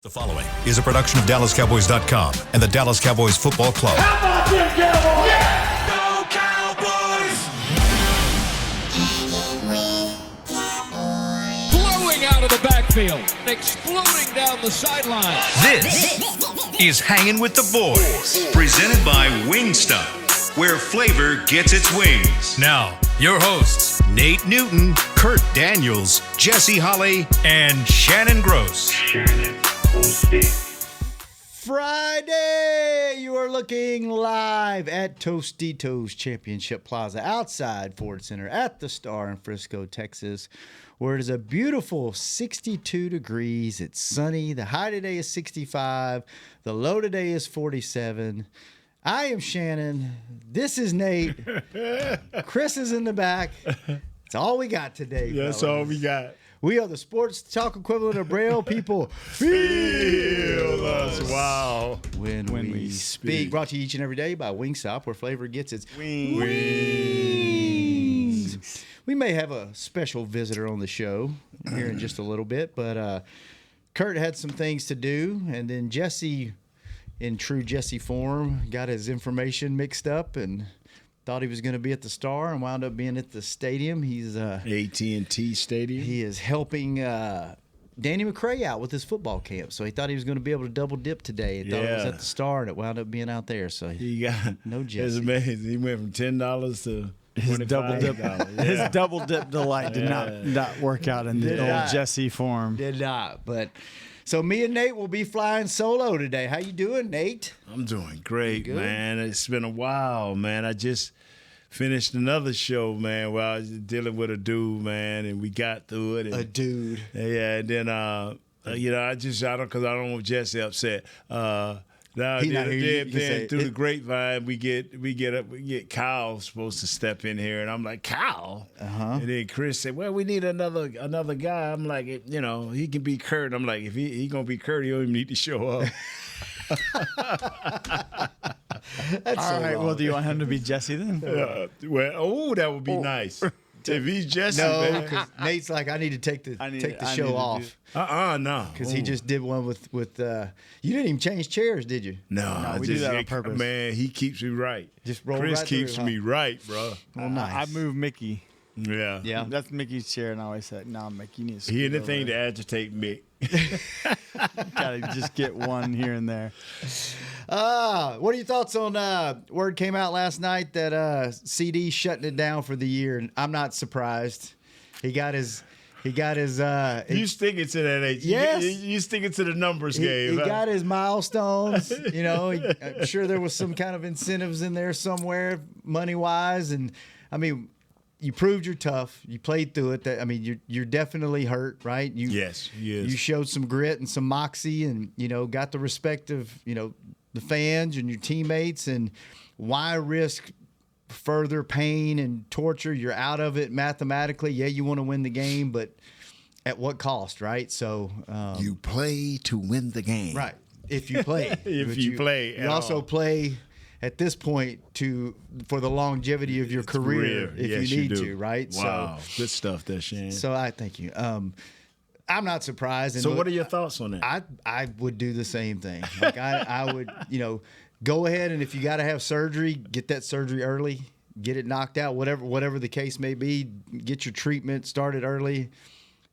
The following is a production of DallasCowboys.com and the Dallas Cowboys Football Club. How about them Cowboys? Yeah! Go Cowboys! Blowing out of the backfield, exploding down the sideline. This is Hangin' with the Boys, presented by Wingstop, where flavor gets its wings. Now, your hosts, Nate Newton, Kurt Daniels, Jesse Holley, and Shannon Gross. Friday, you are looking live at Tostitos Championship Plaza outside Ford Center at the Star in Frisco, Texas, where it is a beautiful 62 degrees. It's sunny. The high today is 65. The low today is 47. I am Shannon. This is Nate. Chris is in the back. That's all we got today. That's fellas. all we got. We are the sports talk equivalent of Braille people. Feel us. Wow. When we speak. Brought to you each and every day by Wingstop, where flavor gets its Wings. We may have a special visitor on the show here in just a little bit, but Kurt had some things to do, and then Jesse, in true Jesse form, got his information mixed up and thought he was going to be at the Star and wound up being at the stadium. He's AT&T Stadium. He is helping Danny McCray out with his football camp, so he thought he was going to be able to double dip today. He thought it was at the Star, and it wound up being out there. So he got no Jesse. It's amazing. He went from $10 to his double dip. His double dip delight did not work out in the old Jesse form. Did not, but. So me and Nate will be flying solo today. How you doing, Nate? I'm doing great, man. It's been a while, man. I just finished another show, man, where I was dealing with a dude, man, and we got through it. And, a dude. Yeah, and then, I don't, because I don't want Jesse upset. Now, through the grapevine, we get Kyle supposed to step in here, and I'm like, Kyle? And then Chris said, well, we need another guy. I'm like, he can be Kurt. I'm like, if he gonna be Kurt, he don't even need to show up. That's all right. Well, do you want him to be Jesse then? That would be nice. If he's Jesse, no, because Nate's like, I need to take the show off. No, because he just did one with. You didn't even change chairs, did you? No, we do that on purpose. Man, he keeps me right. Just roll Chris right keeps through, me right, bro. Well, nice. I moved Mickey. Yeah. That's Mickey's chair, and I always said, "No, Mickey, you need to." He anything to agitate Mick. Gotta just get one here and there. What are your thoughts on word came out last night that CD shutting it down for the year? And I'm not surprised. He got his. You sticking to that age. Yes. You sticking to the numbers game. He got his milestones. I'm sure there was some kind of incentives in there somewhere, money-wise. And, I mean, you proved you're tough. You played through it. You're definitely hurt, right? Yes. You showed some grit and some moxie and, got the respect of, the fans and your teammates. And why risk further pain and torture? You're out of it mathematically. Yeah, you want to win the game, but at what cost, right? So you play to win the game, right? If you play, you also play at this point for the longevity of your career if you need to, right? Wow, good stuff there, Shannon. So I thank you. I'm not surprised. So what are your thoughts on that? I would do the same thing. Like I would, go ahead, and if you got to have surgery, get that surgery early, get it knocked out, whatever the case may be, get your treatment started early.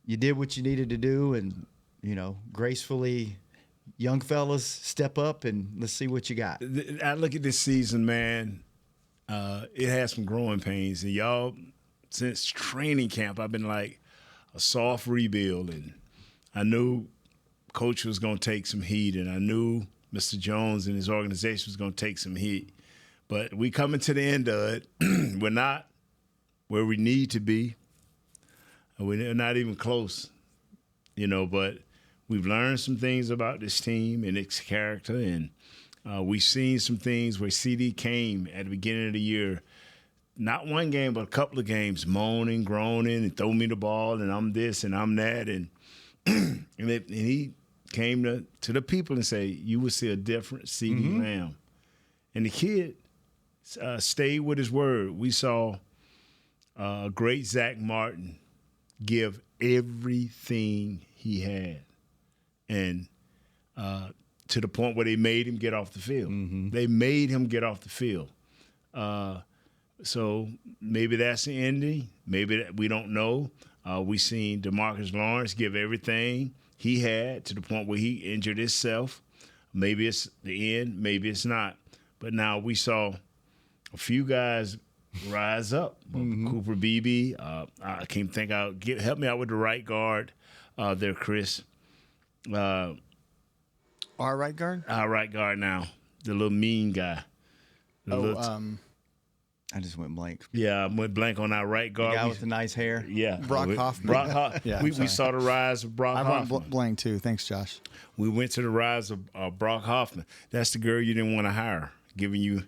You did what you needed to do, and, gracefully, young fellas, step up and let's see what you got. I look at this season, man, it has some growing pains. And y'all, since training camp, I've been like a soft rebuild, and I knew Coach was going to take some heat, and I knew Mr. Jones and his organization was going to take some heat. But we coming to the end of it. We're not where we need to be. We're not even close, but we've learned some things about this team and its character. And we've seen some things where CD came at the beginning of the year, not one game, but a couple of games, moaning, groaning, and throw me the ball, and I'm this and I'm that. And and he came to the people and say, you will see a different CD Lamb. And the kid stayed with his word. We saw a great Zach Martin give everything he had. And to the point where they made him get off the field. Mm-hmm. They made him get off the field. So maybe that's the ending. Maybe we don't know. We seen DeMarcus Lawrence give everything he had to the point where he injured himself. Maybe it's the end. Maybe it's not. But now we saw a few guys rise up. Cooper Beebe. I can't think out. Help me out with the right guard there, Chris. Our right guard? Our right guard now. The little mean guy. I just went blank. Yeah, I went blank on our right guard. The guy with the nice hair. Yeah. Brock Hoffman. Brock Hoffman. Yeah, we saw the rise of Brock Hoffman. I went blank too. Thanks, Josh. We went to the rise of Brock Hoffman. That's the girl you didn't want to hire. Giving you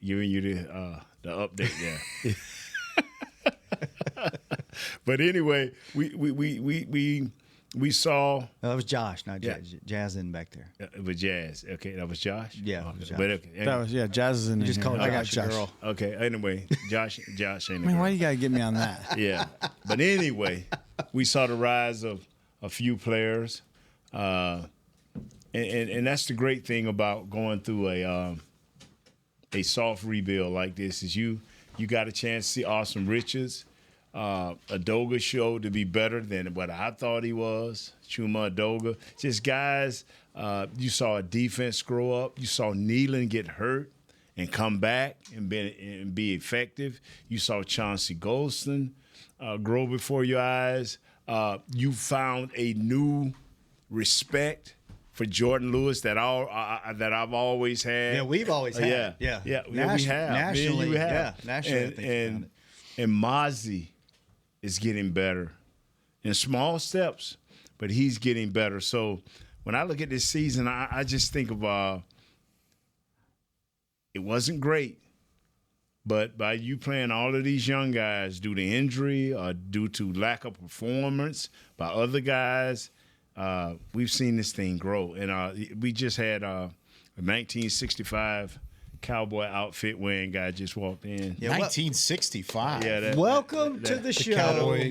the update there. But anyway, we saw. No, that was Josh, not Jazz. Jazz in back there. It was Jazz. Okay, that was Josh. Yeah, it was Josh. But okay, That was Jazz is in. You just here. called I got Josh a girl. okay. Anyway, Josh ain't. I mean, why you gotta get me on that? Yeah, but anyway, we saw the rise of a few players, and that's the great thing about going through a soft rebuild like this is you got a chance to see Austin Richards. Adoga showed to be better than what I thought he was. Chuma Adoga, just guys. You saw a defense grow up. You saw Nealon get hurt and come back and be effective. You saw Chauncey Golston grow before your eyes. You found a new respect for Jordan Lewis that I've always had. Yeah, we've always had. We have. Nationally, We have. yeah. Nationally, I think we found it. And Mozzie is getting better in small steps, but he's getting better. So when I look at this season, I just think of it wasn't great, but by you playing all of these young guys due to injury or due to lack of performance by other guys, we've seen this thing grow. And we just had a 1965 cowboy outfit wearing guy just walked in. Yeah, 1965. Yeah, Welcome to the show.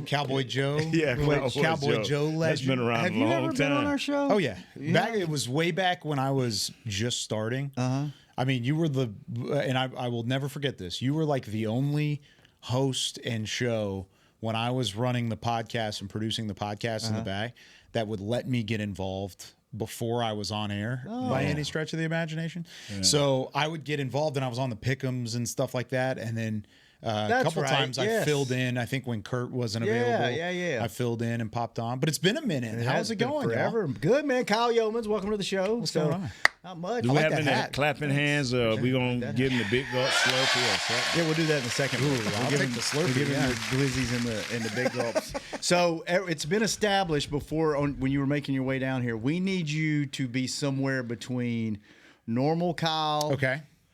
Cowboy Joe. Yeah, Cowboy Joe legend. That's been around Have a you long ever been time. on our show? Oh yeah. It was way back when I was just starting. I mean, you were and I will never forget this. You were like the only host and show when I was running the podcast and producing the podcast in the back that would let me get involved before I was on air by any stretch of the imagination. Yeah. So I would get involved and I was on the pick'ems and stuff like that. And then a couple times I filled in, I think when Kurt wasn't available, I filled in and popped on, but it's been a minute. How's it going? Forever. Y'all? Good, man. Kyle Youmans, welcome to the show. What's going on? Not much. Do we have any clapping hands or are we going to give him the big gulp slurpee? Yeah, we'll do that in a second. I'll take the slurpee. We'll give him the glizzies and the big gulps. So it's been established before when you were making your way down here. We need you to be somewhere between normal Kyle,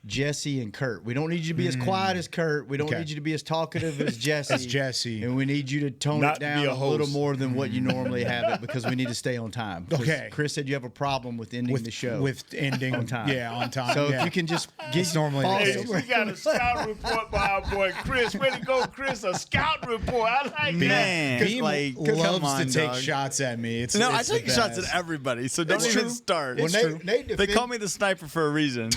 Jesse, and Kurt. We don't need you to be as quiet as Kurt. We don't need you to be as talkative as Jesse. And we need you to tone it down a little more than what you normally have it because we need to stay on time. Okay. Chris said you have a problem with ending the show. With ending on time. Yeah, on time. So if you can just get normally we got a scout report by our boy Chris. Way to go, Chris. A scout report. I like Man, that. Beam like, loves to take dog. shots at me. It's I it's take the shots best. at everybody, so don't It's even true. start. Well, Nate They call me the sniper for a reason.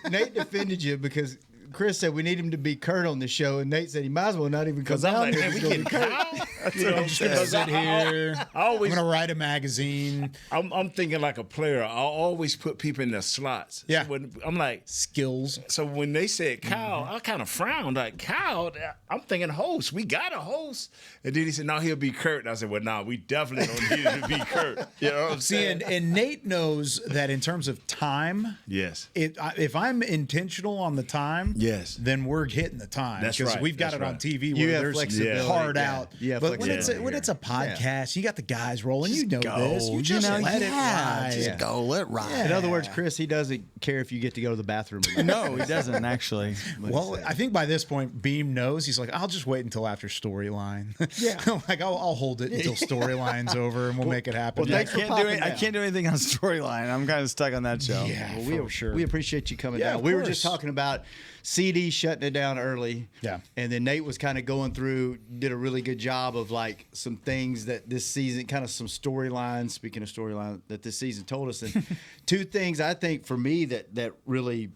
Nate defended you because Chris said we need him to be Kurt on the show, and Nate said he might as well not even come I'm down like, there. man, we He's gonna can be Kurt. I'm just gonna sit here. I'm gonna write a magazine. I'm thinking like a player. I'll always put people in their slots. Yeah. So when, I'm like, Skills. so when they said Kyle, I kind of frowned. Like, Kyle, I'm thinking host. We got a host. And then he said, no, he'll be Kurt. And I said, well, no, we definitely don't need him to be Kurt. You know what I'm See, saying? and Nate knows that in terms of time, Yes. if I'm intentional on the time, Yes. then we're hitting the time. That's because right. we've got That's it on right. TV You where have there's flexibility. hard Yeah. out. You have But when flexibility it's a podcast, you got the guys rolling. You know go. this. You just let it ride. Just go, let it ride. In other words, Chris, he doesn't care if you get to go to the bathroom. No, he doesn't actually. Well, I think by this point, Beam knows. He's like, I'll just wait until after storyline. Yeah. Like, I'll hold it until storyline's over and we'll make it happen. well, I thanks for can't do popping it. I down. can't do anything on storyline. I'm kind of stuck on that show. Yeah, Well, for sure. We appreciate you coming Yeah, down. of We were course. just talking about CD shutting it down early. Yeah. And then Nate was kind of going through, did a really good job of like some things that this season, kind of some storylines, speaking of storyline, that this season told us. And two things I think for me that really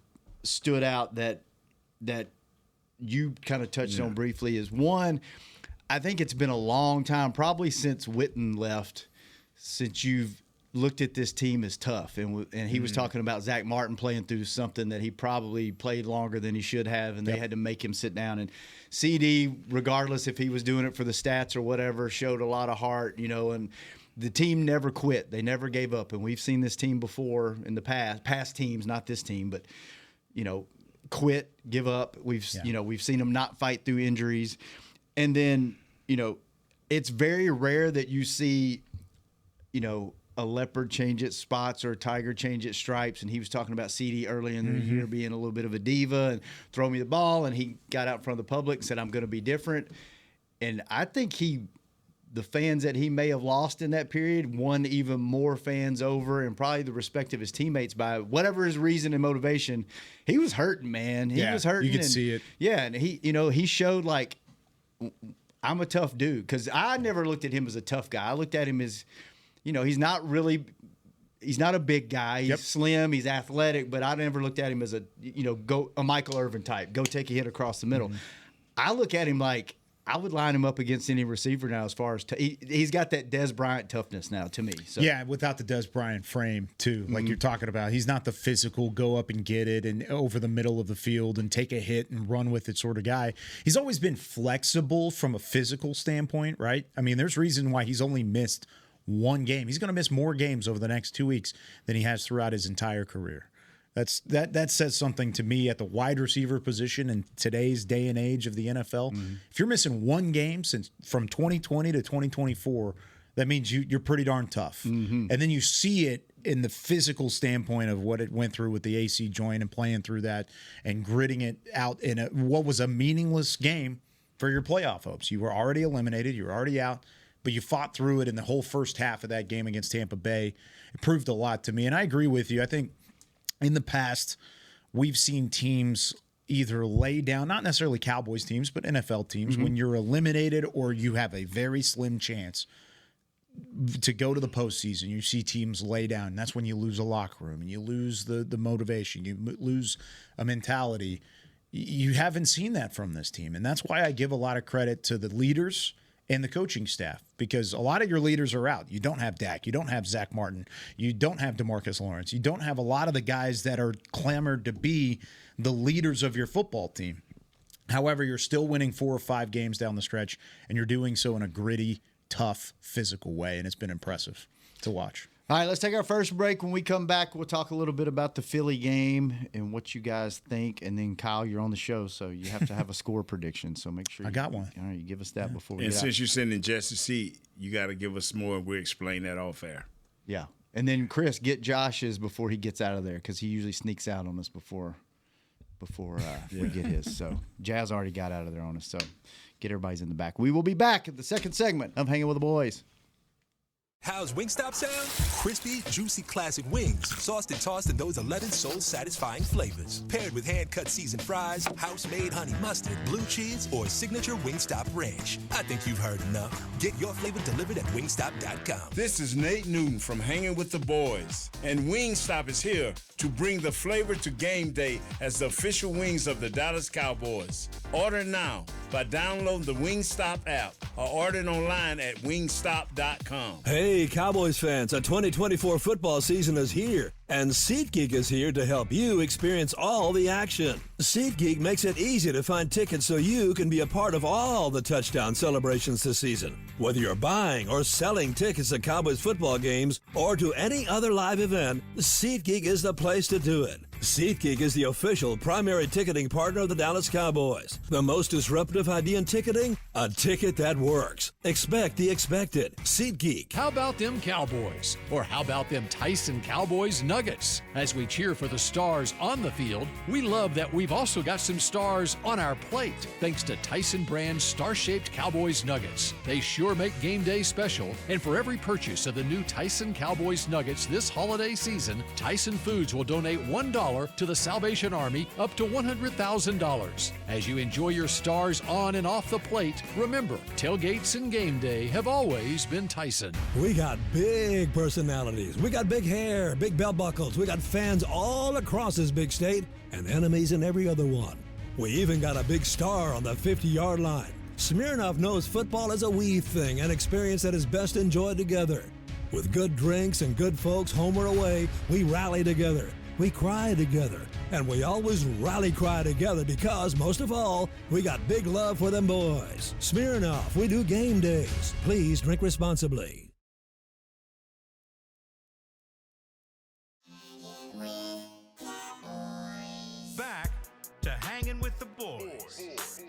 stood out that you kind of touched on briefly is one, I think it's been a long time, probably since Witten left, since you've looked at this team as tough. And he was talking about Zach Martin playing through something that he probably played longer than he should have, and they had to make him sit down. And CD, regardless if he was doing it for the stats or whatever, showed a lot of heart, and the team never quit. They never gave up. And we've seen this team before in the past teams, not this team, but, quit, give up. We've seen them not fight through injuries. And then, it's very rare that you see, a leopard change its spots or a tiger change its stripes. And he was talking about CD early in the year being a little bit of a diva and throw me the ball. And he got out in front of the public and said, I'm going to be different. And I think the fans that he may have lost in that period won even more fans over, and probably the respect of his teammates by whatever his reason and motivation. He was hurting, man. He was hurting. You could see it. Yeah. And he showed like, I'm a tough dude. Cause I never looked at him as a tough guy. I looked at him as, he's not a big guy. He's slim, he's athletic, but I never looked at him as a Michael Irvin type. Go take a hit across the middle. I look at him like I would line him up against any receiver now as far as he's got that Des Bryant toughness now to me. So. Yeah, without the Des Bryant frame too, like you're talking about. He's not the physical go up and get it and over the middle of the field and take a hit and run with it sort of guy. He's always been flexible from a physical standpoint, right? I mean, there's reason why he's only missed one game. He's going to miss more games over the next 2 weeks than he has throughout his entire career. That says something to me at the wide receiver position in today's day and age of the NFL. If you're missing one game from 2020 to 2024, that means you're pretty darn tough. And then you see it in the physical standpoint of what it went through with the AC joint and playing through that and gritting it out in what was a meaningless game for your playoff hopes. You were already eliminated. You were already out. But you fought through it in the whole first half of that game against Tampa Bay. It proved a lot to me. And I agree with you. I think in the past, we've seen teams either lay down, not necessarily Cowboys teams, but NFL teams, when you're eliminated or you have a very slim chance to go to the postseason. You see teams lay down. And that's when you lose a locker room and you lose the motivation. You lose a mentality. You haven't seen that from this team. And that's why I give a lot of credit to the leaders and the coaching staff, because a lot of your leaders are out. You don't have Dak. You don't have Zach Martin. You don't have DeMarcus Lawrence. You don't have a lot of the guys that are clamored to be the leaders of your football team. However, you're still winning 4 or 5 games down the stretch, and you're doing so in a gritty, tough, physical way, and it's been impressive to watch. All right, let's take our first break. When we come back, we'll talk a little bit about the Philly game and what you guys think. And then, Kyle, you're on the show, so you have to have a score prediction. So make sure I got one. All right, you give us that before we And get since out. you're sending Jesse C, you got to give us more, and we'll explain that off air. Yeah. And then, Chris, get Josh's before he gets out of there, because he usually sneaks out on us before we get his. So Jazz already got out of there on us. So get everybody's in the back. We will be back at the second segment of Hanging with the Boys. How's Wingstop sound? Crispy, juicy classic wings, sauced and tossed in those 11 soul-satisfying flavors. Paired with hand-cut seasoned fries, house-made honey mustard, blue cheese, or signature Wingstop ranch. I think you've heard enough. Get your flavor delivered at wingstop.com. This is Nate Newton from Hanging with the Boys, and Wingstop is here to bring the flavor to game day as the official wings of the Dallas Cowboys. Order now by downloading the Wingstop app or ordering online at wingstop.com. Hey, Cowboys fans, a 2024 football season is here, and SeatGeek is here to help you experience all the action. SeatGeek makes it easy to find tickets so you can be a part of all the touchdown celebrations this season. Whether you're buying or selling tickets to Cowboys football games or to any other live event, SeatGeek is the place to do it. SeatGeek is the official primary ticketing partner of the Dallas Cowboys. The most disruptive idea in ticketing? A ticket that works. Expect the expected. SeatGeek. How about them Cowboys? Or how about them Tyson Cowboys Nuggets? As we cheer for the stars on the field, we love that we've also got some stars on our plate, thanks to Tyson brand star-shaped Cowboys Nuggets. They sure make game day special, and for every purchase of the new Tyson Cowboys Nuggets this holiday season, Tyson Foods will donate $1 $1 to the Salvation Army up to $100,000. As you enjoy your stars on and off the plate, remember, tailgates and game day have always been Tyson. We got big personalities. We got big hair, big belt buckles. We got fans all across this big state and enemies in every other one. We even got a big star on the 50-yard line. Smirnoff knows football is a we thing, an experience that is best enjoyed together. With good drinks and good folks home or away, we rally together. We cry together. And we always rally cry together because, most of all, we got big love for them boys. Smirnoff, we do game days. Please drink responsibly. Back to Hanging with the Boys.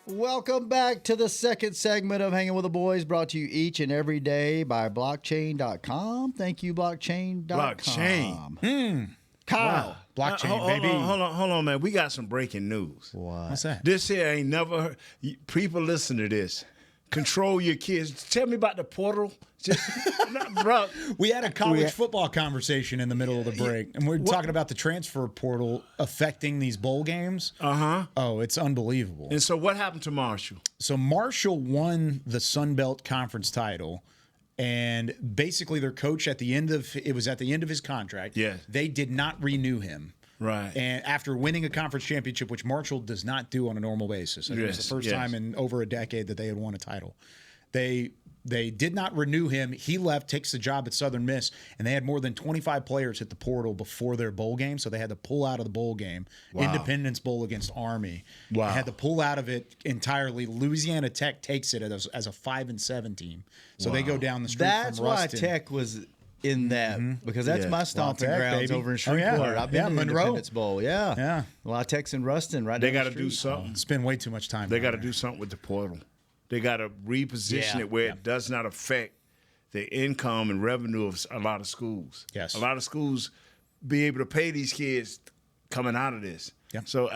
Welcome back to the second segment of Hanging with the Boys, brought to you each and every day by blockchain.com. Thank you, blockchain.com. Blockchain. Kyle. Blockchain, baby. Hold on, man. We got some breaking news. What's that? This here ain't never heard. People listen to this. Control your kids. Tell me about the portal. Bro. We had a college football conversation in the middle of the break, and we're talking about the transfer portal affecting these bowl games. Uh-huh. Oh, it's unbelievable. And so what happened to Marshall? So Marshall won the Sun Belt Conference title, and basically their coach at the end of his contract. Yeah. They did not renew him. Right. And after winning a conference championship, which Marshall does not do on a normal basis, it was the first time in over a decade that they had won a title. They did not renew him. He left, takes the job at Southern Miss, and they had more than 25 players hit the portal before their bowl game, so they had to pull out of the bowl game. Wow. Independence Bowl against Army. Wow. They had to pull out of it entirely. Louisiana Tech takes it as a 5-7 team. So they go down the street That's from why Ruston. Tech was in that, because that's my stomping Tech, grounds baby. over in Oh, Shreveport. yeah. I've been to the Monroe. Independence Bowl. Yeah. Yeah. A lot of Techs in Ruston right They down got the to do street. something. Spend way too much time. They down got to there. do something with the portal. They got to reposition Yeah. it where it does not affect the income and revenue of a lot of schools. Yes. A lot of schools be able to pay these kids coming out of this. Yeah. So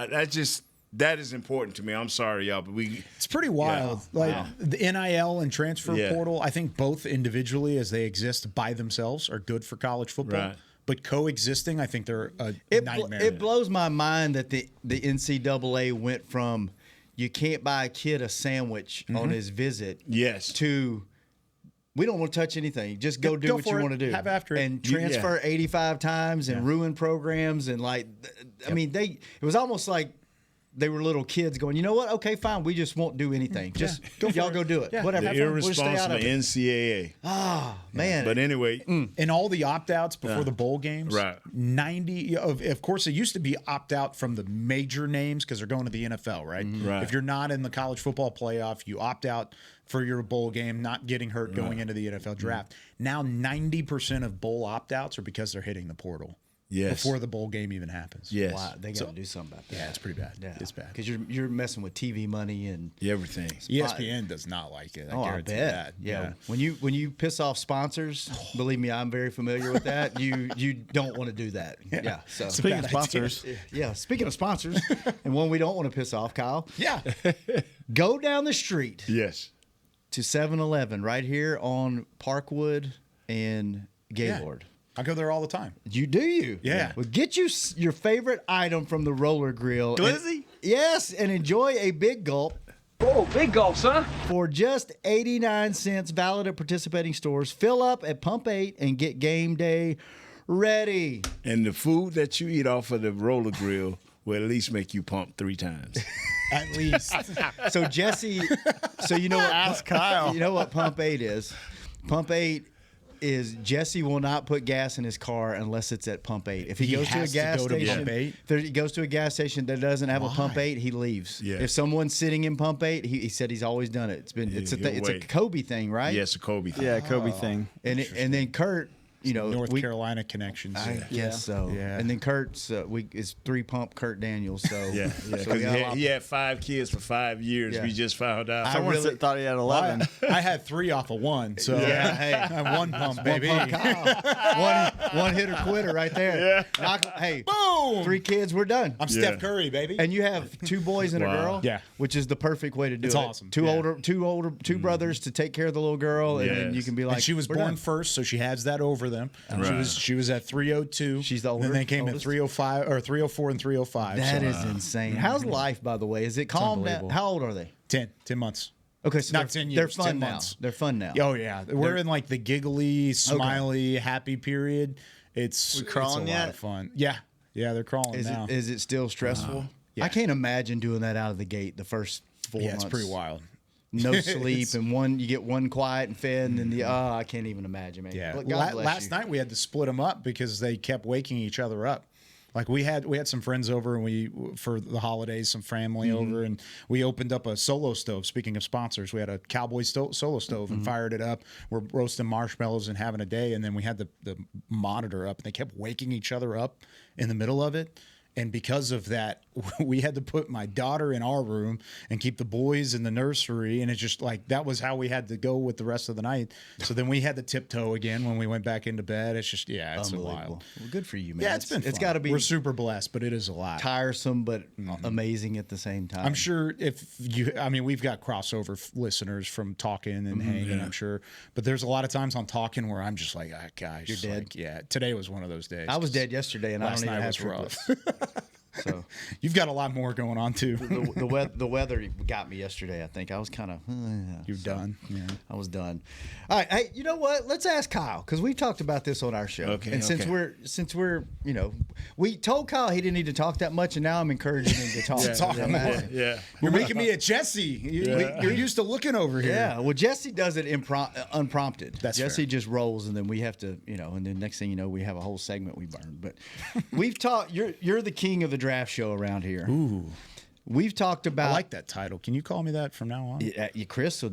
that is important to me. I'm sorry, y'all, but It's pretty wild. The NIL and transfer portal, I think both individually as they exist by themselves are good for college football. Right. But coexisting, I think they're a nightmare. It blows my mind that the NCAA went from you can't buy a kid a sandwich on his visit to we don't want to touch anything. Just go do what you want to do. Have after it. And transfer 85 times and ruin programs. And I mean, it was almost like they were little kids going, you know what? Okay, fine. We just won't do anything. Just y'all go do it. Yeah. Whatever. the We'll stay out irresponsible of it. NCAA. Man. But anyway, And all the opt-outs before the bowl games, Right. 90 of course, it used to be opt-out from the major names because they're going to the NFL, right? Right. If you're not in the college football playoff, you opt out for your bowl game, not getting hurt going into the NFL draft. Now 90% of bowl opt-outs are because they're hitting the portal before the bowl game even happens. yes. Wow, they got to do something about that. Yeah, it's pretty bad. Yeah. It's bad. Because you're messing with TV money and Everything. ESPN does not like it. I I guarantee bet. that. Yeah. When you piss off sponsors, believe me, I'm very familiar with that. You don't want to do that. Yeah. So Speaking of sponsors, yeah. Speaking of sponsors, and one we don't want to piss off, Kyle. Yeah. Go down the street Yes. to 7-Eleven right here on Parkwood and Gaylord. I go there all the time. You do you? Yeah. Well, get you your favorite item from the roller grill. Glizzy? Yes, and enjoy a big gulp. Oh, big gulps, huh? For just 89 cents, valid at participating stores. Fill up at Pump 8 and get game day ready. And the food that you eat off of the roller grill will at least make you pump 3 times. At least. So Jesse, you know what? Ask Kyle. You know what Pump 8 is? Pump 8 is Jesse will not put gas in his car unless it's at Pump 8. If he goes to a has to gas go to station, Pump 8? he goes to a gas station that doesn't have a Pump 8, he leaves. Yeah. If someone's sitting in Pump 8, he said he's always done it. It's a he'll it's a wait. Kobe thing, right? Yes, a Kobe thing. Yeah, Kobe thing. And then Kurt, North Carolina connections. I guess so. Yeah. And then Kurt's is 3-pump Kurt Daniels. So Yeah. So he had 5 kids for 5 years. Yeah. We just found out. Someone thought he had 11. I had 3 off of 1. So hey, I'm 1 pump, baby. One Kyle. one hitter quitter right there. Hey, Boom! 3 kids, we're done. I'm Steph Curry, baby. And you have 2 boys and a girl. Yeah. Which is the perfect way to do It's it. awesome. 2 brothers to take care of the little girl, and then you can be like, and she was "We're born done." first, so she has that over them. She was at 302. She's the Then they came oldest? at 305 or 304 and 305. That so, is insane. How's life, by the way? Is it calm now? unbelievable. How old are they? 10 months. Okay, so Not 10 years, they're fun 10 now. months. They're fun now. Oh yeah, we're in like the giggly, smiley, happy period. It's crawling it's a lot yet? of fun. Yeah, they're crawling now. Is it still stressful? yeah. I can't imagine doing that out of the gate the first 4 months. It's pretty wild. No sleep, and you get one quiet and fed, and then I can't even imagine, man. Yeah. But God bless Last you. night we had to split them up because they kept waking each other up. Like we had some friends over, and for the holidays, some family over, and we opened up a solo stove. Speaking of sponsors, we had a Cowboys solo stove and fired it up. We're roasting marshmallows and having a day, and then we had the monitor up, and they kept waking each other up in the middle of it. And because of that, we had to put my daughter in our room and keep the boys in the nursery. And it's just like, that was how we had to go with the rest of the night. So then we had to tiptoe again when we went back into bed. It's just, it's a wild. Well, good for you, man. Yeah, it's been fun. It's got to be We're super blessed, but it is a lot. tiresome, but amazing at the same time. I'm sure we've got crossover listeners from Talking and Hangin, I'm sure. But there's a lot of times on Talking where I'm just like, guys. You're dead. Like, yeah, today was one of those days. I was dead yesterday, and I last don't even night have was triplets. rough. So You've got a lot more going on, too. the weather got me yesterday. I think I was kind of. You're done. Yeah. I was done. All right. Hey, you know what? Let's ask Kyle, because we've talked about this on our show. Okay. And since we're we told Kyle he didn't need to talk that much, and now I'm encouraging him to talk. Talk more. Yeah. You're making me a Jesse. You're used to looking over here. Yeah. Well, Jesse does it unprompted. That's Jesse fair. just rolls, and then we have to, and then next thing you know, we have a whole segment we burn. But we've talked. You're the king of the draft show around here. Ooh. We've talked about. I like that title. Can you call me that from now on? Chris,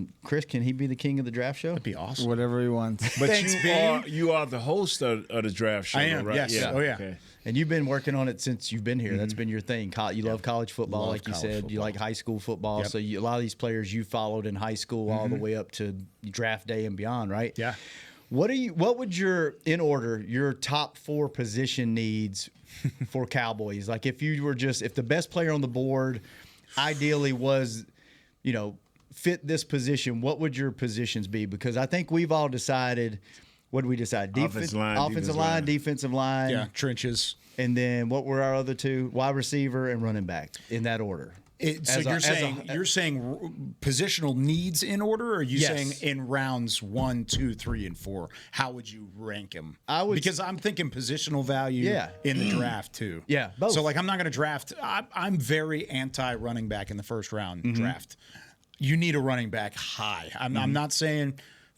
can he be the king of the draft show? That'd be awesome. Whatever he wants. But Thanks, you are the host of the draft show, I am, right? yes. Yeah. Oh, yeah. Okay. And you've been working on it since you've been here. That's been your thing. You love college football, Love like you college said. You football. like high school football. Yep. So a lot of these players you followed in high school all the way up to draft day and beyond, right? Yeah. What would your top 4 position needs for Cowboys? Like if the best player on the board ideally was, fit this position, what would your positions be? Because I think we've all decided, what did we decide? Offensive line, defensive line. Yeah, trenches. And then what were our other 2? Wide receiver and running back in that order. So you're saying positional needs in order, or are you Yes. saying in rounds 1, 2, 3, and 4? How would you rank them? Because I'm thinking positional value in the draft too. Yeah, both. So like I'm not going to draft. I'm very anti running back in the first round draft. You need a running back high. I'm not saying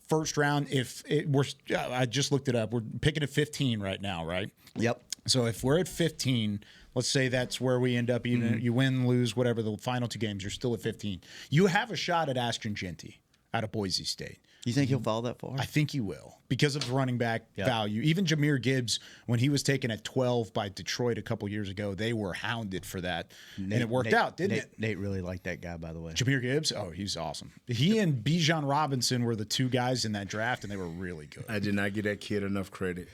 first round. I just looked it up. We're picking at 15 right now, right? Yep. So if we're at 15, let's say that's where we end up. Even you win, lose, whatever the final 2 games, you're still at 15. You have a shot at Ashton Jeanty out of Boise State. You think he'll fall that far? I think he will because of the running back value. Even Jahmyr Gibbs, when he was taken at 12 by Detroit a couple years ago, they were hounded for that. And it worked out, didn't it? Nate really liked that guy, by the way. Jahmyr Gibbs? Oh, he's awesome. He and Bijan Robinson were the 2 guys in that draft, and they were really good. I did not give that kid enough credit.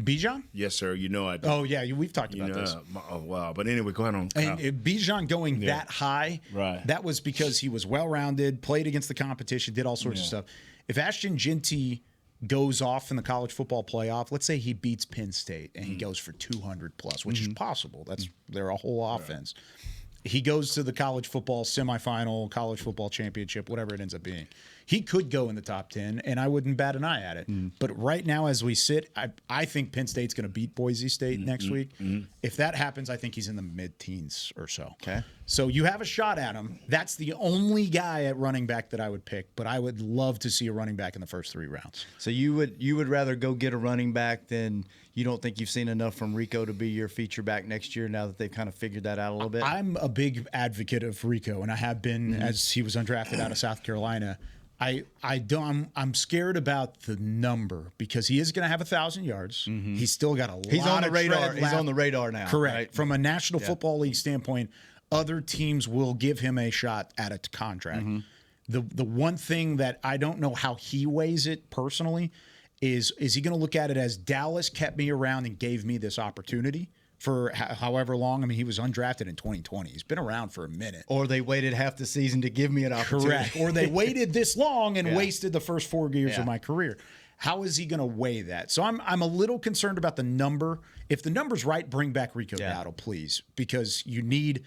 Bijan? Yes, sir. You know I do. Oh, yeah. We've talked about this. Oh, wow. But anyway, go ahead on. And Bijan going that high, Right. that was because he was well-rounded, played against the competition, did all sorts of stuff. If Ashton Jeanty goes off in the college football playoff, let's say he beats Penn State and he goes for 200 plus, which is possible. That's their whole offense. He goes to the college football semifinal, college football championship, whatever it ends up being. He could go in the top 10, and I wouldn't bat an eye at it. But right now, as we sit, I think Penn State's going to beat Boise State next week. If that happens, I think he's in the mid-teens or so. Okay. So you have a shot at him. That's the only guy at running back that I would pick, but I would love to see a running back in the first 3 rounds. So you would rather go get a running back than you don't think you've seen enough from Rico to be your feature back next year now that they've kind of figured that out a little bit? I'm a big advocate of Rico, and I have been as he was undrafted out of South Carolina. I'm scared about the number because he is going to have 1,000 yards. He's still got a lot. He's on the of radar. tread He's left. on the radar now. Correct. Right? From a National Football League standpoint, other teams will give him a shot at a contract. The one thing that I don't know how he weighs it personally is he going to look at it as Dallas kept me around and gave me this opportunity for however long. I mean, he was undrafted in 2020. He's been around for a minute. Or they waited half the season to give me an opportunity. Correct. Or they waited this long and wasted the first 4 years of my career. How is he going to weigh that? So I'm a little concerned about the number. If the number's right, bring back Rico Dowdle, please, because you need,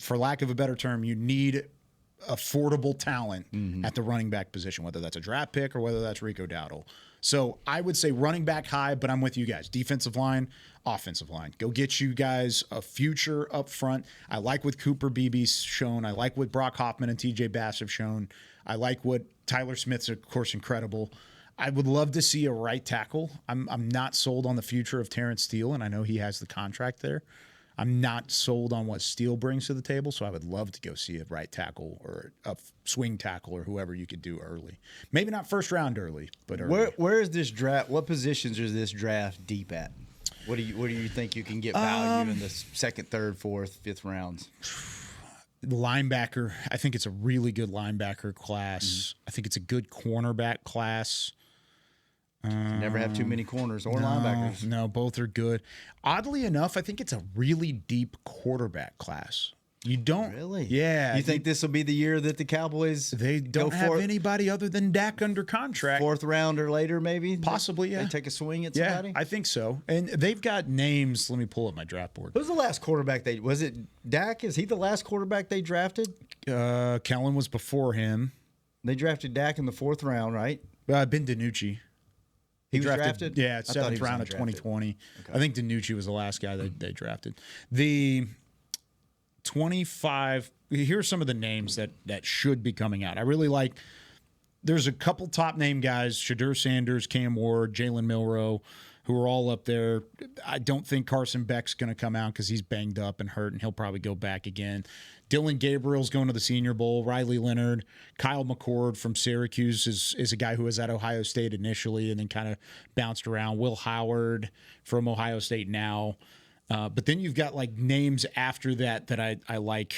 for lack of a better term, you need affordable talent at the running back position, whether that's a draft pick or whether that's Rico Dowdle. So I would say running back high, but I'm with you guys. Defensive line, offensive line. Go get you guys a future up front. I like what Cooper Beebe's shown. I like what Brock Hoffman and TJ Bass have shown. I like what Tyler Smith's, of course, incredible. I would love to see a right tackle. I'm not sold on the future of Terrence Steele, and I know he has the contract there. I'm not sold on what Steele brings to the table, so I would love to go see a right tackle or a swing tackle or whoever you could do early. Maybe not first round early, but early. Where is this draft? What positions is this draft deep at? What do you think you can get value in the second, third, fourth, fifth rounds? Linebacker. I think it's a really good linebacker class. I think it's a good cornerback class. Never have too many corners or linebackers. No, both are good. Oddly enough, I think it's a really deep quarterback class. You don't really? Yeah. You think this will be the year that the Cowboys don't have anybody other than Dak under contract? Fourth round or later, maybe? Possibly, yeah. They take a swing at somebody? Yeah, I think so. And they've got names. Let me pull up my draft board. Who's the last quarterback was it Dak? Is he the last quarterback they drafted? Kellen was before him. They drafted Dak in the fourth round, right? Ben DiNucci. He was drafted? Yeah, seventh round of 2020. Okay. I think DiNucci was the last guy that they drafted. The 25, here's some of the names that should be coming out. I really like, there's a couple top name guys, Shadur Sanders, Cam Ward, Jalen Milroe, who are all up there. I don't think Carson Beck's going to come out because he's banged up and hurt, and he'll probably go back again. Dylan Gabriel's going to the Senior Bowl. Riley Leonard. Kyle McCord from Syracuse is a guy who was at Ohio State initially and then kind of bounced around. Will Howard from Ohio State now. But then you've got like names after that I like.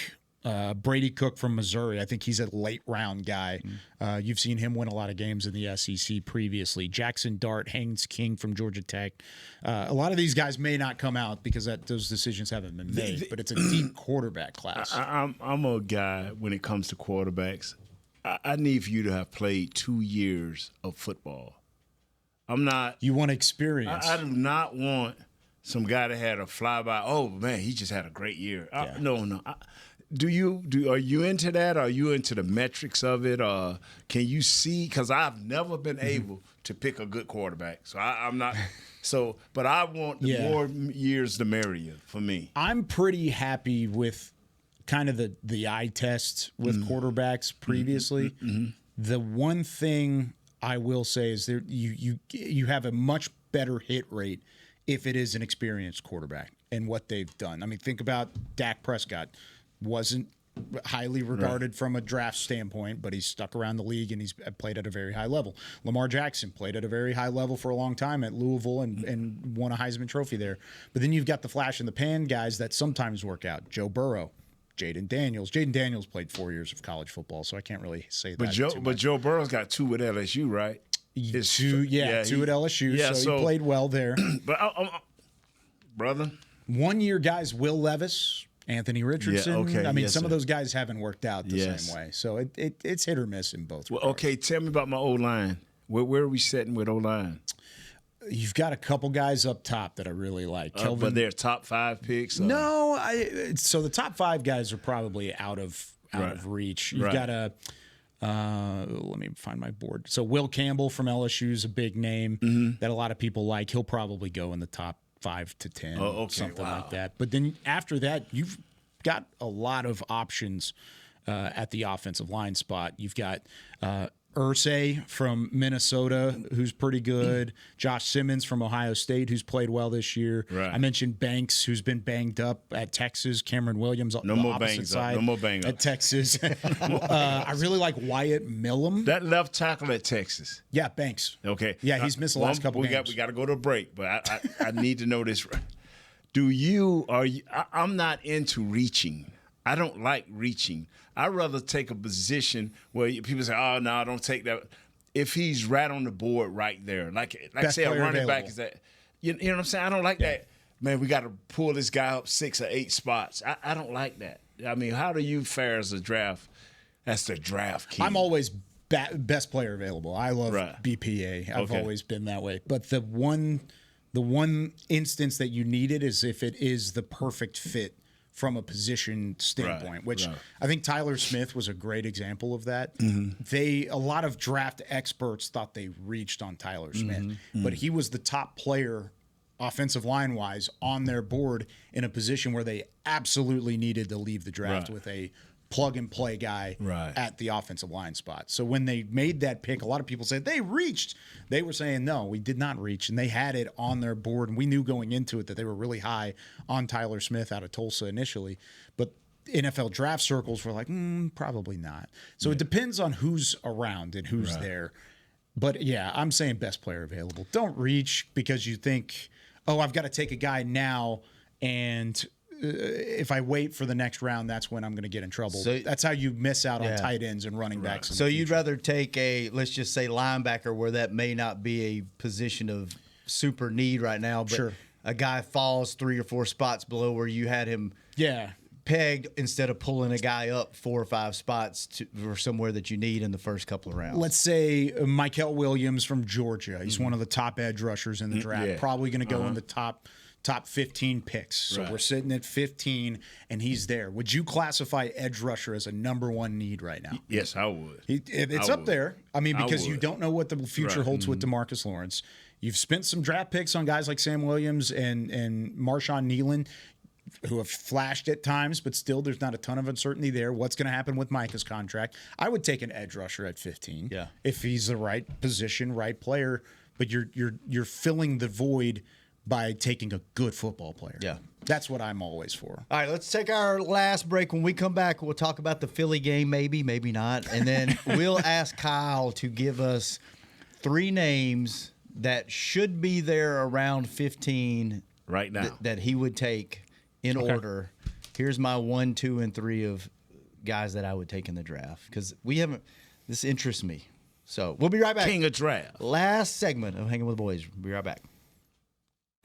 Brady Cook from Missouri. I think he's a late round guy. You've seen him win a lot of games in the SEC previously. Jackson Dart, Haynes King from Georgia Tech. A lot of these guys may not come out because those decisions haven't been made, but it's a deep quarterback class. I'm a guy when it comes to quarterbacks. I need for you to have played 2 years of football. I'm not. You want experience. I do not want some guy that had a flyby. Oh man, he just had a great year. No. Are you into that? Are you into the metrics of it? Can you see? Because I've never been able to pick a good quarterback, so I'm not. So, but I want the more years, the merrier for me. I'm pretty happy with kind of the eye test with quarterbacks previously. The one thing I will say is you have a much better hit rate if it is an experienced quarterback and what they've done. I mean, think about Dak Prescott. Wasn't highly regarded from a draft standpoint, but he's stuck around the league and he's played at a very high level. Lamar Jackson played at a very high level for a long time at Louisville and won a Heisman Trophy there. But then you've got the flash in the pan guys that sometimes work out. Joe Burrow, Jaden Daniels. Jaden Daniels played 4 years of college football, so I can't really say that. But Joe Burrow's got 2 with LSU, right? Two at LSU, so he played well there. But brother, 1 year guys, Will Levis, Anthony Richardson. Yeah, okay. I mean, some of those guys haven't worked out the same way. So it's hit or miss in both. Well, okay, tell me about my O-line. Where are we sitting with O-line? You've got a couple guys up top that I really like. But they're top 5 picks? No. So the top 5 guys are probably out of reach. You've got let me find my board. So Will Campbell from LSU is a big name that a lot of people like. He'll probably go in the top 5 to 10, something like that. But then after that, you've got a lot of options at the offensive line spot. You've got Irsay from Minnesota, who's pretty good. Josh Simmons from Ohio State, who's played well this year. Right. I mentioned Banks, who's been banged up at Texas. Cameron Williams, No the more opposite bangs side up. No more bang at up. Texas. I really like Wyatt Millam. That left tackle at Texas. Yeah, Banks. Okay. Yeah, he's missed the last couple games. We got to go to a break, but I need to know this. I'm not into reaching. I don't like reaching. I'd rather take a position where people say, "Oh no, don't take that." If he's right on the board, right there, like Best say a player running back available. is that. You know what I'm saying? I don't like that. Man, we got to pull this guy up 6 or 8 spots. I don't like that. I mean, how do you fare as a draft? That's the draft key. I'm always best player available. I love Right. BPA. I've Okay. always been that way. But the one instance that you need it is if it is the perfect fit from a position standpoint, Right, which right. I think Tyler Smith was a great example of that. Mm-hmm. A lot of draft experts thought they reached on Tyler Smith, Mm-hmm. but he was the top player offensive line wise on their board in a position where they absolutely needed to leave the draft Right. with a plug and play guy Right. at the offensive line spot. So when they made that pick, a lot of people said they reached. They were saying, no, we did not reach. And they had it on their board. And we knew going into it that they were really high on Tyler Smith out of Tulsa initially. But NFL draft circles were like, probably not. So it depends on who's around and who's there. But yeah, I'm saying best player available. Don't reach because you think, oh, I've got to take a guy now, and if I wait for the next round, that's when I'm going to get in trouble. So- that's how you miss out on tight ends and running backs. in So the you'd future. rather take a, let's just say, linebacker where that may not be a position of super need right now, but Sure. a guy falls 3 or 4 spots below where you had him pegged instead of pulling a guy up 4 or 5 spots or somewhere that you need in the first couple of rounds. Let's say Michael Williams from Georgia. He's one of the top edge rushers in the draft. Yeah. Probably going to go in the top 15 picks. So Right. we're sitting at 15, and he's there. Would you classify edge rusher as a number 1 need right now? Yes, I would. It's I up would. there. I mean, I because you would. don't know what the future Right. holds with DeMarcus Lawrence. You've spent some draft picks on guys like Sam Williams and Marshawn Nealon, who have flashed at times, but still there's not a ton of uncertainty there. What's going to happen with Micah's contract? I would take an edge rusher at 15 if he's the right position, right player, but you're filling the void by taking a good football player. Yeah. That's what I'm always for. All right, let's take our last break. When we come back, we'll talk about the Philly game, maybe not. And then we'll ask Kyle to give us 3 names that should be there around 15 Right now. that he would take in order. Here's my 1, 2, and 3 of guys that I would take in the draft because this interests me. So we'll be right back. King of draft. Last segment of Hanging with the Boys. We'll be right back.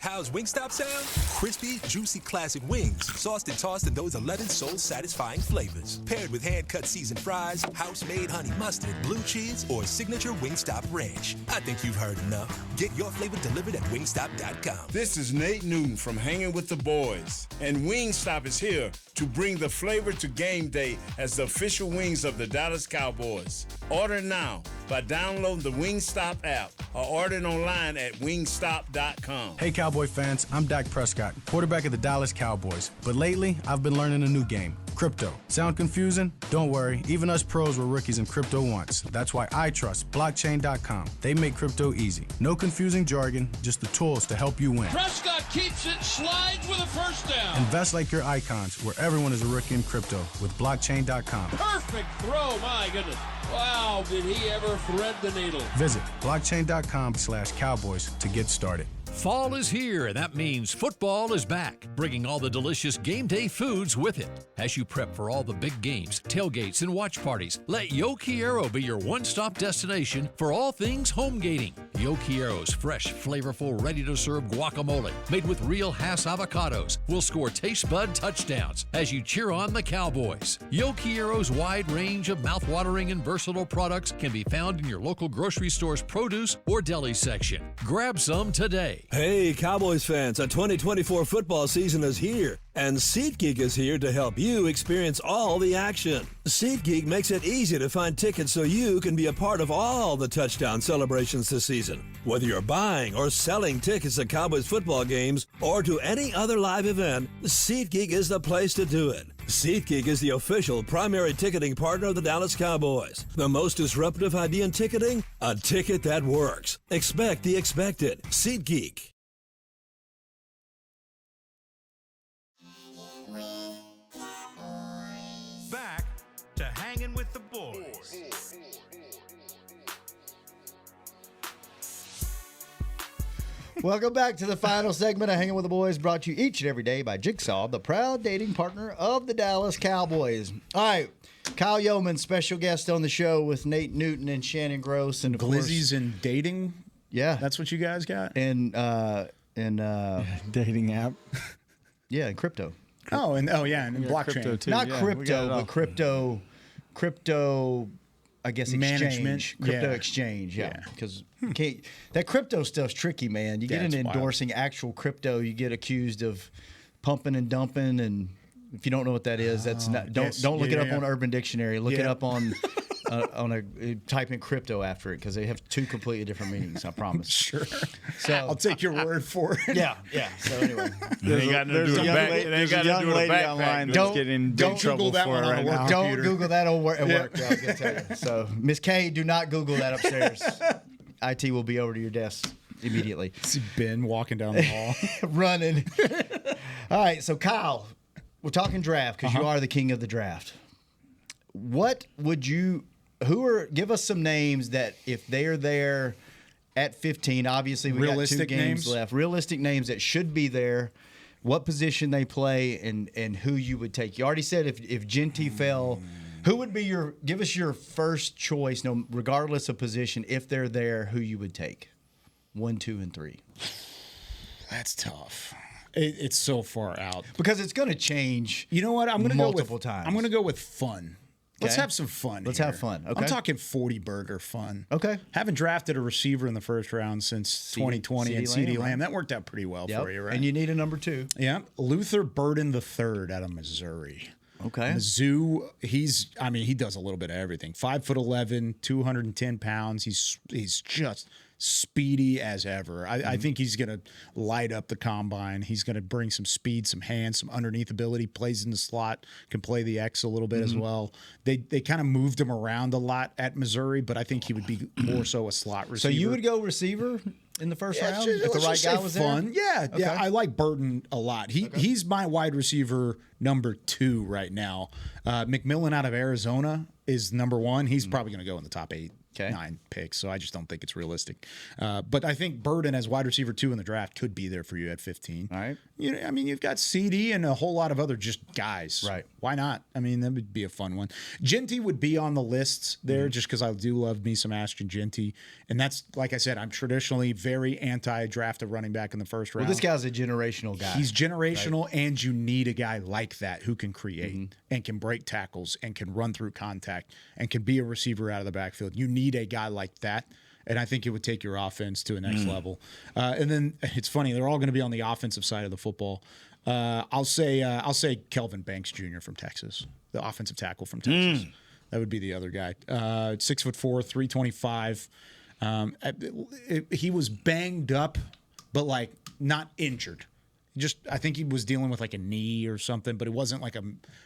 How's Wingstop sound? Crispy, juicy classic wings, sauced and tossed in those 11 soul-satisfying flavors. Paired with hand-cut seasoned fries, house-made honey mustard, blue cheese, or signature Wingstop ranch. I think you've heard enough. Get your flavor delivered at wingstop.com. This is Nate Newton from Hanging with the Boys, and Wingstop is here to bring the flavor to game day as the official wings of the Dallas Cowboys. Order now by downloading the Wingstop app or ordering online at wingstop.com. Hey Cowboy fans, I'm Dak Prescott, quarterback of the Dallas Cowboys. But lately, I've been learning a new game, crypto. Sound confusing? Don't worry, even us pros were rookies in crypto once. That's why I trust blockchain.com. They make crypto easy. No confusing jargon, just the tools to help you win. Prescott keeps it, slides with a first down. Invest like your icons, where everyone is a rookie in crypto with blockchain.com. Perfect throw, my goodness. Wow, did he ever thread the needle? Visit blockchain.com/cowboys to get started. Fall is here, and that means football is back, bringing all the delicious game day foods with it. As you prep for all the big games, tailgates, and watch parties, let Yo Quiero be your one-stop destination for all things home gating. Yo Quiero's fresh, flavorful, ready-to-serve guacamole, made with real Hass avocados, will score taste bud touchdowns as you cheer on the Cowboys. Yo Quiero's wide range of mouth-watering and versatile products can be found in your local grocery store's produce or deli section. Grab some today. Hey, Cowboys fans, the 2024 football season is here, and SeatGeek is here to help you experience all the action. SeatGeek makes it easy to find tickets so you can be a part of all the touchdown celebrations this season. Whether you're buying or selling tickets to Cowboys football games or to any other live event, SeatGeek is the place to do it. SeatGeek is the official primary ticketing partner of the Dallas Cowboys. The most disruptive idea in ticketing? A ticket that works. Expect the expected. SeatGeek. Back to Hanging with the Boys. Welcome back to the final segment of Hanging with the Boys, brought to you each and every day by Jigsaw, the proud dating partner of the Dallas Cowboys. All right, Kyle Youmans, special guest on the show with Nate Newton and Shannon Gross, and of Glizzy's course, and dating. Yeah, That's what you guys got. and Dating app. yeah, and crypto. And blockchain. Crypto too. Not Yeah, we got crypto, it all. but crypto. I guess exchange, Management, crypto yeah. exchange, yeah. Yeah. Because that crypto stuff's tricky, man. You get it's into wild. endorsing actual crypto, you get accused of pumping and dumping, and if you don't know what that is, that's not. Don't yes. don't look Yeah, it up yeah. on Urban Dictionary. Look it Yeah. up on type in crypto after it, because they have two completely different meanings. I promise. Sure. So I'll take your word for it. yeah. So anyway, It ain't got nothing to do with young back. lady- It ain't there's a got nothing young to do with lady backpack. online dude. that's getting in don't trouble Google that for one it on right a work now. don't computer. Google that at work. Yeah, I was gonna tell you. So Miss K, do not Google that upstairs. IT will be over to your desk immediately. See Ben walking down the hall. Running. All right, so Kyle, we're talking draft because you are the king of the draft. What would you? Give us some names that if they are there at 15, obviously we got 2 Realistic games names? left. Realistic names that should be there. What position they play and who you would take. You already said if Genty fell, who would be give us your first choice, no, regardless of position, if they're there, who you would take. 1, 2, and 3. That's tough. It's so far out. Because it's going to change. You know what? I'm going to go with multiple times. I'm going to go with fun. Let's Okay. have some fun. Let's here. have fun, okay. I'm talking 40 burger fun. Okay. Haven't drafted a receiver in the first round since 2020 and CeeDee CeeDee Lamb, Lamb. That worked out pretty well Yep. for you, right? And you need a number 2. yeah, Luther Burden III out of Missouri. Okay. Mizzou, he does a little bit of everything. 5'11", 210 pounds. He's just speedy as ever. I think he's going to light up the combine. He's going to bring some speed, some hands, some underneath ability. Plays in the slot, can play the X a little bit as well. They kind of moved him around a lot at Missouri, but I think he would be more so a slot So receiver. you would go receiver in the first round if the let's right just guy say was fun. there? Yeah, I like Burton a lot. He's my wide receiver number 2 right now. McMillan out of Arizona is number 1. He's probably going to go in the top 8, 9 picks. So I just don't think it's realistic. But I think Burton as wide receiver 2 in the draft could be there for you at 15. All right. You've got CD and a whole lot of other just guys. Right. Why not? I mean, that would be a fun one. Genty would be on the list there just because I do love me some Ashton Genty. And that's, like I said, I'm traditionally very anti-draft a running back in the first round. Well, this guy's a generational guy. He's generational, and you need a guy like that who can create and can break tackles and can run through contact and can be a receiver out of the backfield. You need a guy like that, and I think it would take your offense to a next level. And then it's funny; they're all going to be on the offensive side of the football. I'll say Kelvin Banks Jr. from Texas, the offensive tackle from Texas. That would be the other guy. 6'4", 325. He was banged up, but like not injured. I think he was dealing with like a knee or something, but it wasn't like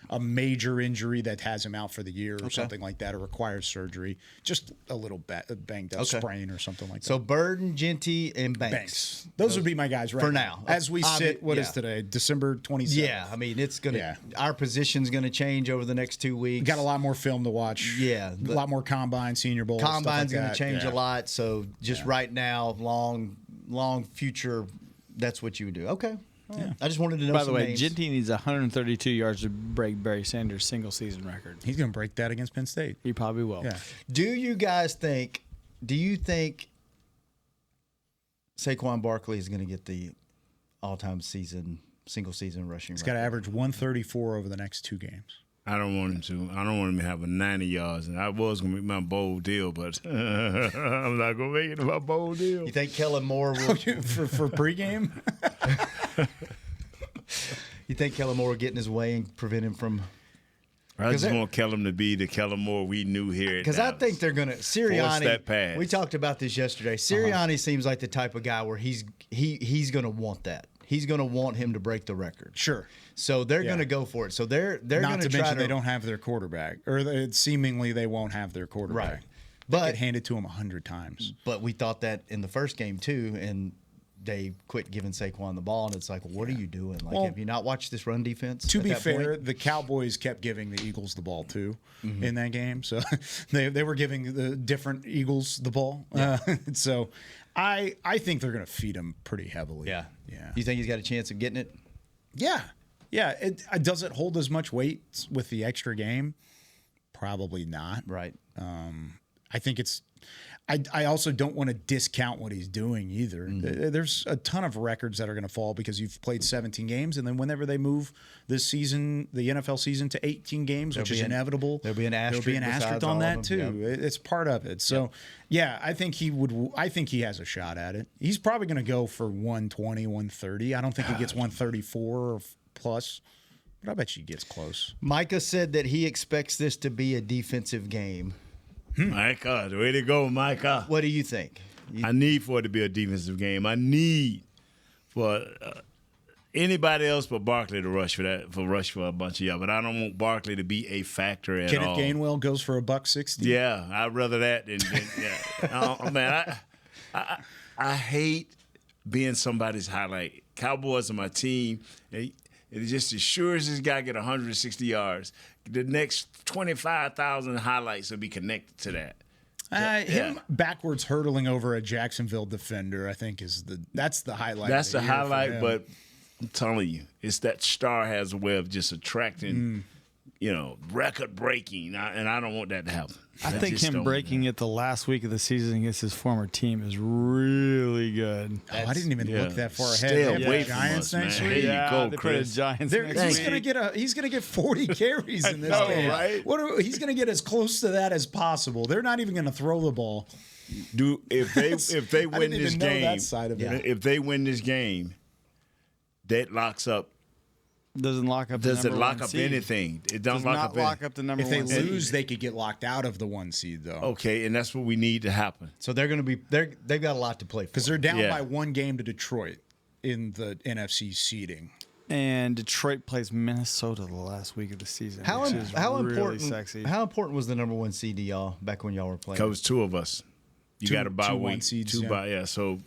a major injury that has him out for the year or something like that, or requires surgery. Just a little banged up sprain or something like that. So Burden, Genty, and Banks. Those would be my guys right for now. now. As we sit, what is today? December 27th. Yeah, I mean, it's going to our position's going to change over the next 2 weeks. We got a lot more film to watch. Yeah. A lot more combine, Senior Bowl. Combine's going to change a lot, so just right now, long future, that's what you would do. Okay. Yeah. I just wanted to know. By the way, names. Genty needs 132 yards to break Barry Sanders' single season record. He's going to break that against Penn State. He probably will. Yeah. Do you think Saquon Barkley is going to get the all-time single season rushing He's record? got to average 134 over the next 2 games. I don't want him to. I don't want him to have a 90 yards. And I was going to make my bold deal, but I'm not going to make it my bold deal. You think Kellen Moore will for pregame? You think Kellen Moore will get in his way and prevent him from? I just want Kellen to be the Kellen Moore we knew here. Because I think they're going to Sirianni. that pass. We talked about this yesterday. Sirianni seems like the type of guy where he's going to want that. he's going to want him to break the record. Sure. So they're going to go for it. So they're going to try mention they don't have their quarterback, or seemingly they won't have their quarterback. Right. But get handed to him 100 times. But we thought that in the first game too, and they quit giving Saquon the ball, and it's like, well, what are you doing? Like, have you not watched this run defense? To be fair, the Cowboys kept giving the Eagles the ball too in that game, so they were giving the different Eagles the ball. Yeah. So I think they're going to feed him pretty heavily. Yeah. Yeah. You think he's got a chance of getting it? Yeah. Yeah. It does it hold as much weight with the extra game? Probably not. Right. I think it's. I also don't want to discount what he's doing either. There's a ton of records that are going to fall because you've played 17 games, and then whenever they move this season, the NFL season, to 18 games, which is inevitable, there'll be an asterisk on that too. Yep. It's part of it. So, yeah, I think he would. I think he has a shot at it. He's probably going to go for 120, 130. I don't think he gets 134 or plus. But I bet he gets close. Micah said that he expects this to be a defensive game. Micah, way to go, Micah. What do you think? I need for it to be a defensive game. I need for anybody else but Barkley to rush for a bunch of y'all. But I don't want Barkley to be a factor at all. Kenneth Gainwell goes for $160. Yeah, I'd rather that than yeah. Man, I hate being somebody's highlight. Cowboys are my team. It's just as sure as this guy get 160 yards, the next 25,000 highlights will be connected to that. Him backwards hurtling over a Jacksonville defender, I think that's the highlight. That's the highlight, but I'm telling you, it's that star has a way of just attracting, record breaking, and I don't want that to happen. I think him breaking it the last week of the season against his former team is really good. I didn't even look that far ahead. Stay away from us, man. There you go, Chris. He's gonna get 40 carries in this game. Right? He's gonna get as close to that as possible. They're not even gonna throw the ball. If they win this game, that side of it. If they win this game, that locks up. Doesn't lock up. Does it lock up anything? It doesn't lock up the number one. If they lose, they could get locked out of the 1 seed, though. Okay, and that's what we need to happen. So they're going to be they've got a lot to play for because they're down by 1 game to Detroit in the NFC seeding. And Detroit plays Minnesota the last week of the season. How really important? Sexy. How important was the number 1 seed to y'all back when y'all were playing? Because 2 of us, you got to buy week. Seeds, 2 by So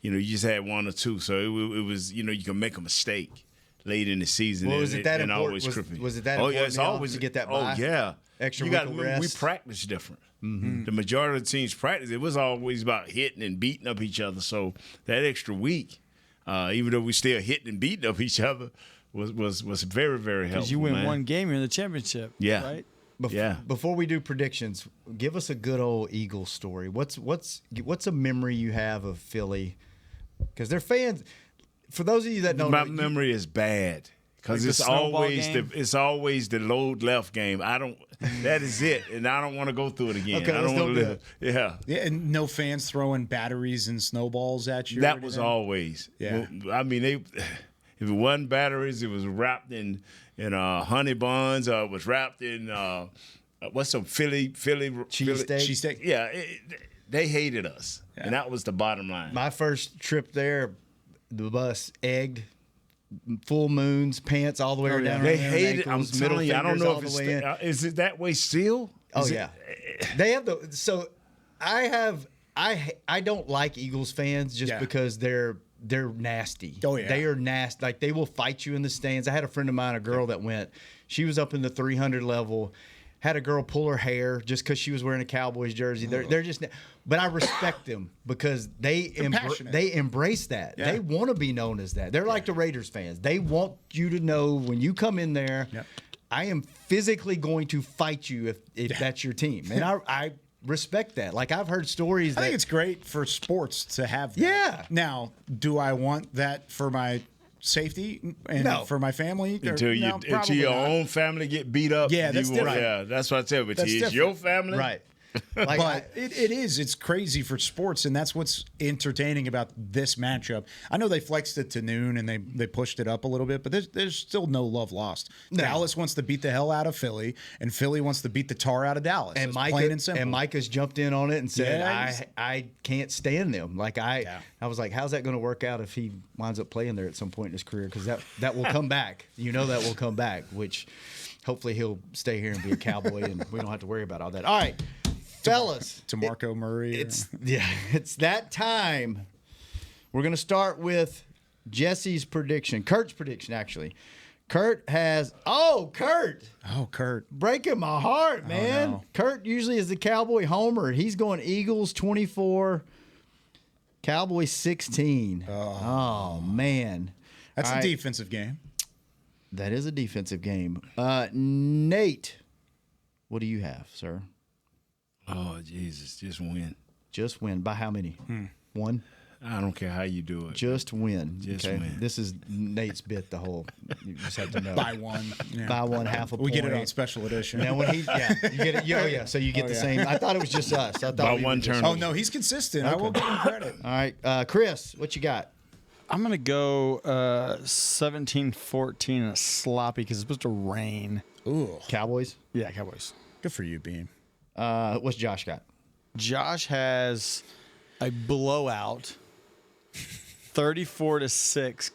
you just had 1 or 2, so it was you can make a mistake late in the season. Well, was it that important? Was it that important? Oh, yeah, it's always to get that bye? Oh, yeah. Extra We practice different. Mm-hmm. The majority of the teams practice. It was always about hitting and beating up each other. So that extra week, even though we still hitting and beating up each other, was very, very helpful. Because you win 1 game, you're in the championship. Yeah. Right? Before we do predictions, give us a good old Eagles story. What's a memory you have of Philly? Because they're fans. For those of you that don't know, my memory is bad because it's always the load left game. That is it, and I don't want to go through it again. Okay, I don't want to live. Yeah, and no fans throwing batteries and snowballs at you. That was always. Yeah, I mean, if it wasn't batteries, it was wrapped in honey buns. It was wrapped in what's some Philly cheesesteak. Yeah, they hated us, and that was the bottom line. My first trip there. The bus egged, full moons, pants all the way down. They hate it. I'm telling you, I don't know if is it that way still? They have the. So I don't like Eagles fans just because they're nasty. Oh yeah, they are nasty. Like they will fight you in the stands. I had a friend of mine, a girl that went. She was up in the 300 level. Had a girl pull her hair just because she was wearing a Cowboys jersey. They're just, but I respect them because they embrace that. Yeah. They want to be known as that. They're like the Raiders fans. They want you to know when you come in there, I am physically going to fight you if that's your team, and I respect that. Like I've heard stories. I think it's great for sports to have that. Yeah. Now, do I want that for my safety and for my family until your own family get beat up? Yeah, that's different. Yeah, that's what I tell you. But it's your family, right? But it is. It's crazy for sports, and that's what's entertaining about this matchup. I know they flexed it to noon, and they pushed it up a little bit, but there's still no love lost. No. Dallas wants to beat the hell out of Philly, and Philly wants to beat the tar out of Dallas. And plain and simple. And Micah's jumped in on it and said, I can't stand them. Like I was like, how's that going to work out if he winds up playing there at some point in his career? Because that will come back. You know that will come back, which hopefully he'll stay here and be a Cowboy, and we don't have to worry about all that. All right. Fellas, DeMarco Murray. It's that time. We're going to start with Jesse's prediction. Kurt's prediction, actually. Kurt has Kurt. Breaking my heart, man. No. Kurt usually is the Cowboy homer. He's going Eagles 24, Cowboys 16. Oh man. That's a defensive game. That is a defensive game. Nate, what do you have, sir? Oh, Jesus. Just win. Just win. By how many? 1? I don't care how you do it. Just win. Just win. This is Nate's bit, the whole. You just have to know. By 1. Yeah. By 1, half a point. We get it on special edition. Now, when you get it. So you get the same. I thought it was just us. I thought by 1 turn. Oh, no, he's consistent. Okay. I will give him credit. All right. Chris, what you got? I'm going to go 17-14 and a sloppy because it's supposed to rain. Ooh. Cowboys? Yeah, Cowboys. Good for you, Beam. What's Josh got? Josh has a blowout, 34-6,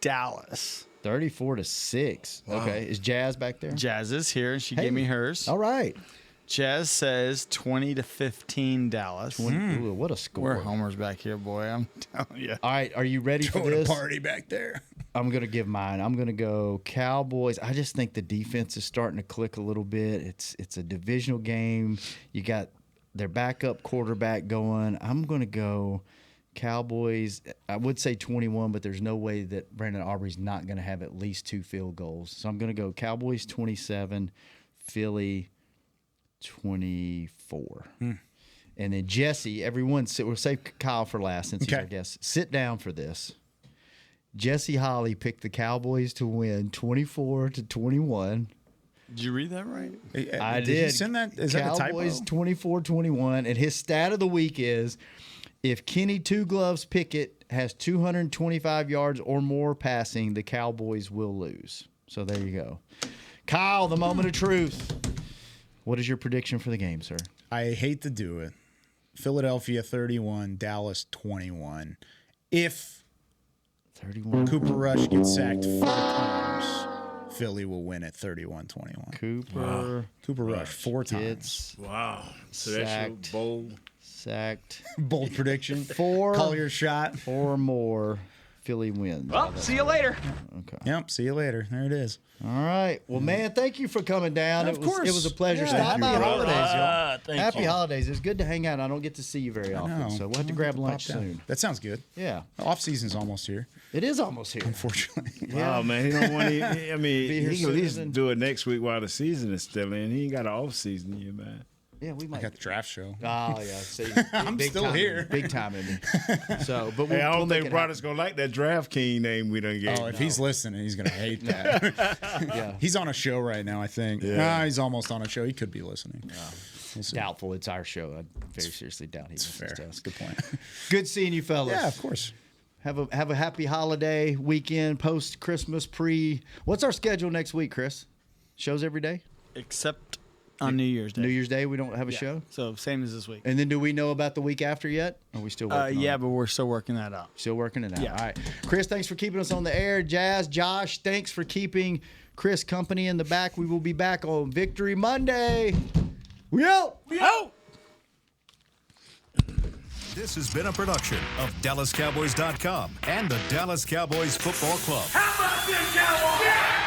Dallas. 34-6. Wow. Okay. Is Jazz back there? Jazz is here. She gave me hers. All right. Jazz says 20-15 Dallas. Ooh, what a score. We're homers back here, boy. I'm telling you. All right. Are you ready for this? Party back there. I'm going to give mine. I'm going to go Cowboys. I just think the defense is starting to click a little bit. It's a divisional game. You got their backup quarterback going. I'm going to go Cowboys. I would say 21, but there's no way that Brandon Aubrey's not going to have at least 2 field goals. So I'm going to go Cowboys 27, Philly 24. And then Jesse, we'll save Kyle for last since he's our guest. Sit down for this. Jesse Holly picked the Cowboys to win 24-21. Did you read that right? I did. Did you send that? Is Cowboys that a typo? 24-21. And his stat of the week is if Kenny Two Gloves Pickett has 225 yards or more passing, the Cowboys will lose. So there you go. Kyle, the moment of truth. What is your prediction for the game, sir? I hate to do it. Philadelphia 31, Dallas 21. If 31. Cooper Rush gets sacked 4 times, Philly will win at 31-21. Cooper Rush 4 times. Wow. So that's your bold. Sacked. Bold prediction. 4. Call your shot. 4 more. Philly wins. Well, see you later. Okay. Yep, see you later. There it is. All right. Well, man, thank you for coming down. Of course. It was a pleasure. Yeah, Happy holidays, y'all. Happy you. holidays. It's good to hang out. I don't get to see you very often, so we'll have to grab lunch soon. That sounds good. Yeah. Off season's almost here. It is almost here. Unfortunately. Yeah. Oh, man. He don't want to. I mean, Be here he can at least soon. do it next week while the season is still in. He ain't got an off season yet, man. Yeah, we might. I got the draft show. Oh, yeah. See, I'm big still time here. in me. Big time in me. So, but Hey, I don't we'll make think it Broder's going to like that Draft King name we done gave. Oh, if he's listening, he's going to hate that. Yeah. He's on a show right now, I think. Yeah. He's almost on a show. He could be listening. We'll doubtful. It's our show. I very seriously doubt he listens Fair. to us. Good point. Good seeing you, fellas. Yeah, of course. Have a happy holiday weekend, post Christmas, pre. What's our schedule next week, Chris? Shows every day? Except on New Year's Day. New Year's Day, we don't have a show? So same as this week. And then do we know about the week after yet? Or are we still working on it? but we're still working that out. Still working it out. Yeah. All right. Chris, thanks for keeping us on the air. Jazz, Josh, thanks for keeping Chris company in the back. We will be back on Victory Monday. We out. We out. This has been a production of DallasCowboys.com and the Dallas Cowboys Football Club. How about this, Cowboys? Yeah!